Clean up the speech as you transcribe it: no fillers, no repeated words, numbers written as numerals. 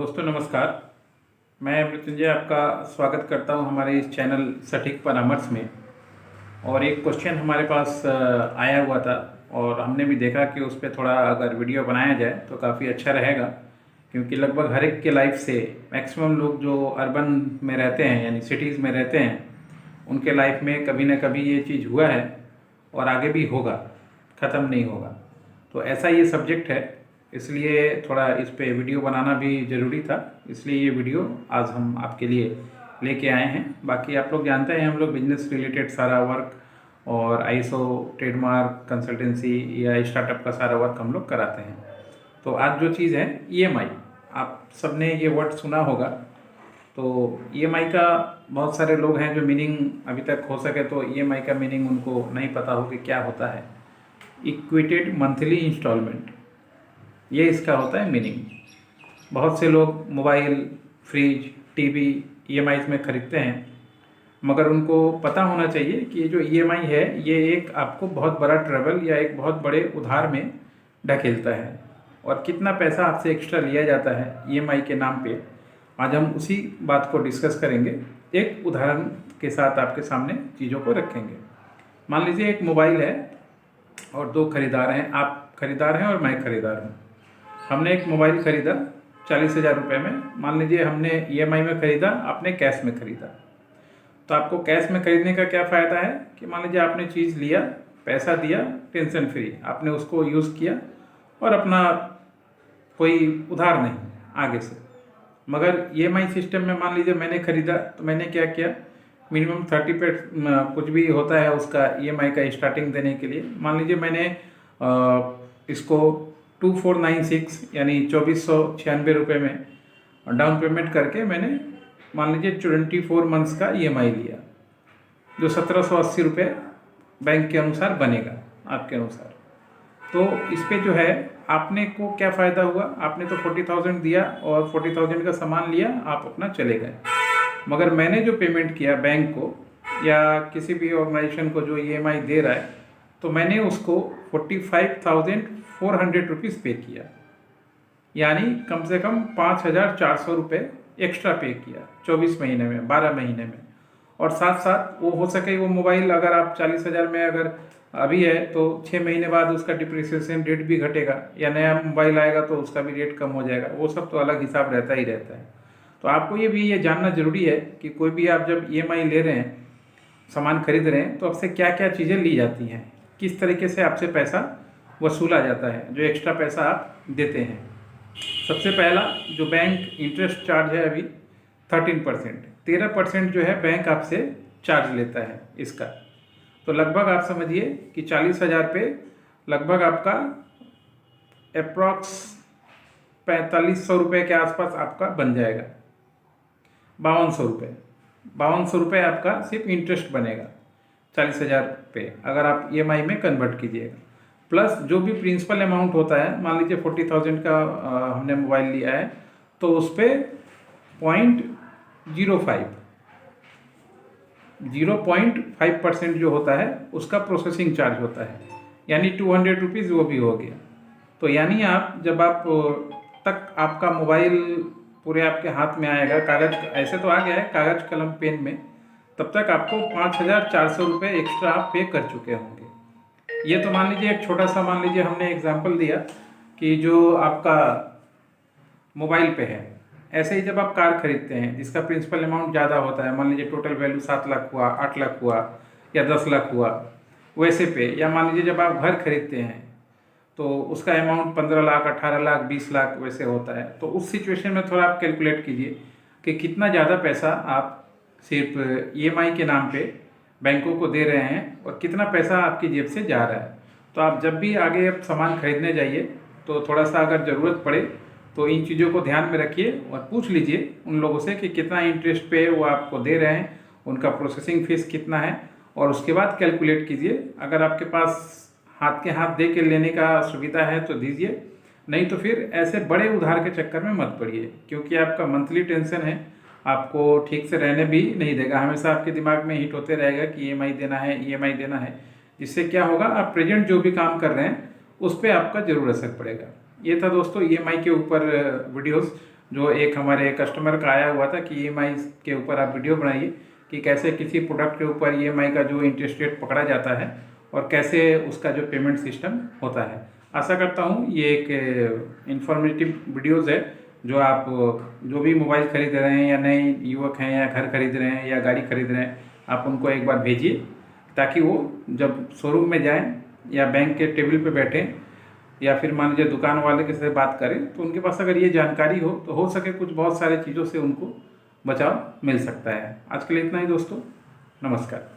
दोस्तों नमस्कार। मैं मृत्युंजय आपका स्वागत करता हूं हमारे इस चैनल सटीक परामर्श में। और एक क्वेश्चन हमारे पास आया हुआ था और हमने भी देखा कि उस पर थोड़ा अगर वीडियो बनाया जाए तो काफ़ी अच्छा रहेगा, क्योंकि लगभग हर एक के लाइफ से मैक्सिमम लोग जो अर्बन में रहते हैं यानी सिटीज़ में रहते हैं उनके लाइफ में कभी ना कभी ये चीज़ हुआ है और आगे भी होगा, ख़त्म नहीं होगा। तो ऐसा ये सब्जेक्ट है, इसलिए थोड़ा इस पे वीडियो बनाना भी ज़रूरी था। इसलिए ये वीडियो आज हम आपके लिए लेके आए हैं। बाकी आप लोग जानते हैं हम लोग बिजनेस रिलेटेड सारा वर्क और आईएसओ ट्रेडमार्क कंसल्टेंसी या स्टार्टअप का सारा वर्क हम लोग कराते हैं। तो आज जो चीज़ है ईएमआई, आप सबने ये वर्ड सुना होगा। तो ईएमआई का बहुत सारे लोग हैं जो मीनिंग अभी तक हो सके तो ईएमआई का मीनिंग उनको नहीं पता हो कि क्या होता है। इक्विटेड मंथली इंस्टॉलमेंट, ये इसका होता है मीनिंग। बहुत से लोग मोबाइल, फ्रिज, टीवी ईएमआई में ख़रीदते हैं, मगर उनको पता होना चाहिए कि ये जो ईएमआई है ये एक आपको बहुत बड़ा ट्रबल या एक बहुत बड़े उधार में ढकेलता है और कितना पैसा आपसे एक्स्ट्रा लिया जाता है ईएमआई के नाम पे। आज हम उसी बात को डिस्कस करेंगे, एक उदाहरण के साथ आपके सामने चीज़ों को रखेंगे। मान लीजिए एक मोबाइल है और दो खरीदार हैं, आप खरीदार हैं और मैं खरीदार हूँ। हमने एक मोबाइल ख़रीदा 40,000 रुपये में। मान लीजिए हमने ईएमआई में ख़रीदा, आपने कैश में ख़रीदा। तो आपको कैश में ख़रीदने का क्या फ़ायदा है कि मान लीजिए आपने चीज़ लिया, पैसा दिया, टेंशन फ्री, आपने उसको यूज़ किया और अपना कोई उधार नहीं आगे से। मगर ईएमआई सिस्टम में मान लीजिए मैंने ख़रीदा तो मैंने क्या किया, मिनिमम 30% कुछ भी होता है उसका ईएमआई का स्टार्टिंग देने के लिए। मान लीजिए मैंने इसको 2496 यानी 2496 रुपये में डाउन पेमेंट करके मैंने मान लीजिए 24 मंथ्स का ईएमआई लिया, जो 1780 रुपये बैंक के अनुसार बनेगा आपके अनुसार। तो इस पे जो है आपने को क्या फ़ायदा हुआ, आपने तो 40,000 दिया और 40,000 का सामान लिया, आप अपना चले गए। मगर मैंने जो पेमेंट किया बैंक को या किसी भी ऑर्गेनाइजेशन को जो ईएमआई दे रहा है, तो मैंने उसको 45,400 रुपीज़ पे किया, यानी कम से कम 5,400 रुपये एक्स्ट्रा पे किया 24 महीने में, 12 महीने में। और साथ साथ वो हो सके वो मोबाइल अगर आप 40,000 में अगर अभी है तो 6 महीने बाद उसका डिप्रिसिएशन रेट भी घटेगा, या नया मोबाइल आएगा तो उसका भी रेट कम हो जाएगा। वो सब तो अलग हिसाब रहता ही रहता है। तो आपको ये जानना ज़रूरी है कि कोई भी आप जब ईएमआई ले रहे हैं, सामान खरीद रहे हैं, तो आपसे क्या क्या चीज़ें ली जाती हैं, किस तरीके से आपसे पैसा वसूला जाता है, जो एक्स्ट्रा पैसा आप देते हैं। सबसे पहला जो बैंक इंटरेस्ट चार्ज है अभी 13%, 13% जो है बैंक आपसे चार्ज लेता है इसका। तो लगभग आप समझिए कि 40,000 पे लगभग आपका अप्रॉक्स 4500 रुपये के आसपास आपका बन जाएगा। 5200 रुपये आपका सिर्फ इंटरेस्ट बनेगा 40,000 पे, अगर आप ईएमआई में कन्वर्ट कीजिएगा। प्लस जो भी प्रिंसिपल अमाउंट होता है, मान लीजिए 40,000 का हमने मोबाइल लिया है, तो उस पर 0.05% जो होता है उसका प्रोसेसिंग चार्ज होता है, यानी 200 रुपीज़ वो भी हो गया। तो यानी आप जब आप तक आपका मोबाइल पूरे आपके हाथ में आएगा, कागज़ ऐसे तो आ गया है कागज़ कलम पेन में, तब तक आपको 5,400 रुपये एक्स्ट्रा आप पे कर चुके होंगे। ये तो मान लीजिए एक छोटा सा, मान लीजिए हमने एग्जांपल दिया कि जो आपका मोबाइल पे है। ऐसे ही जब आप कार खरीदते हैं जिसका प्रिंसिपल अमाउंट ज़्यादा होता है, मान लीजिए टोटल वैल्यू 7 लाख हुआ, 8 लाख हुआ या 10 लाख हुआ, वैसे पे, या मान लीजिए जब आप घर खरीदते हैं तो उसका अमाउंट 15 लाख, 18 लाख, 20 लाख वैसे होता है। तो उस सिचुएशन में थोड़ा आप कैलकुलेट कीजिए कि कितना ज़्यादा पैसा आप सिर्फ ईएमआई के नाम पे बैंकों को दे रहे हैं और कितना पैसा आपकी जेब से जा रहा है। तो आप जब भी आगे आप सामान खरीदने जाइए तो थोड़ा सा अगर ज़रूरत पड़े तो इन चीज़ों को ध्यान में रखिए और पूछ लीजिए उन लोगों से कि कितना इंटरेस्ट पे वो आपको दे रहे हैं, उनका प्रोसेसिंग फ़ीस कितना है, और उसके बाद कैलकुलेट कीजिए। अगर आपके पास हाथ के हाथ दे के लेने का सुविधा है तो दीजिए, नहीं तो फिर ऐसे बड़े उधार के चक्कर में मत पड़िए, क्योंकि आपका मंथली टेंशन है, आपको ठीक से रहने भी नहीं देगा। हमेशा आपके दिमाग में हिट होते रहेगा कि ईएमआई देना है, ईएमआई देना है। जिससे क्या होगा, आप प्रेजेंट जो भी काम कर रहे हैं उस पर आपका ज़रूर असर पड़ेगा। ये था दोस्तों ईएमआई के ऊपर वीडियोस। जो एक हमारे कस्टमर का आया हुआ था कि ईएमआई के ऊपर आप वीडियो बनाइए कि कैसे किसी प्रोडक्ट के ऊपर ईएमआई का जो इंटरेस्ट रेट पकड़ा जाता है और कैसे उसका जो पेमेंट सिस्टम होता है। आशा करता हूँ ये एक इन्फॉर्मेटिव वीडियोज़ है जो आप जो भी मोबाइल खरीद रहे हैं या नए युवक हैं या घर खरीद रहे हैं या गाड़ी खरीद रहे हैं, आप उनको एक बार भेजिए ताकि वो जब शोरूम में जाएं या बैंक के टेबल पे बैठें या फिर मान लीजिए दुकान वाले के से बात करें तो उनके पास अगर ये जानकारी हो तो हो सके कुछ बहुत सारे चीज़ों से उनको बचाव मिल सकता है। आज के लिए इतना ही दोस्तों, नमस्कार।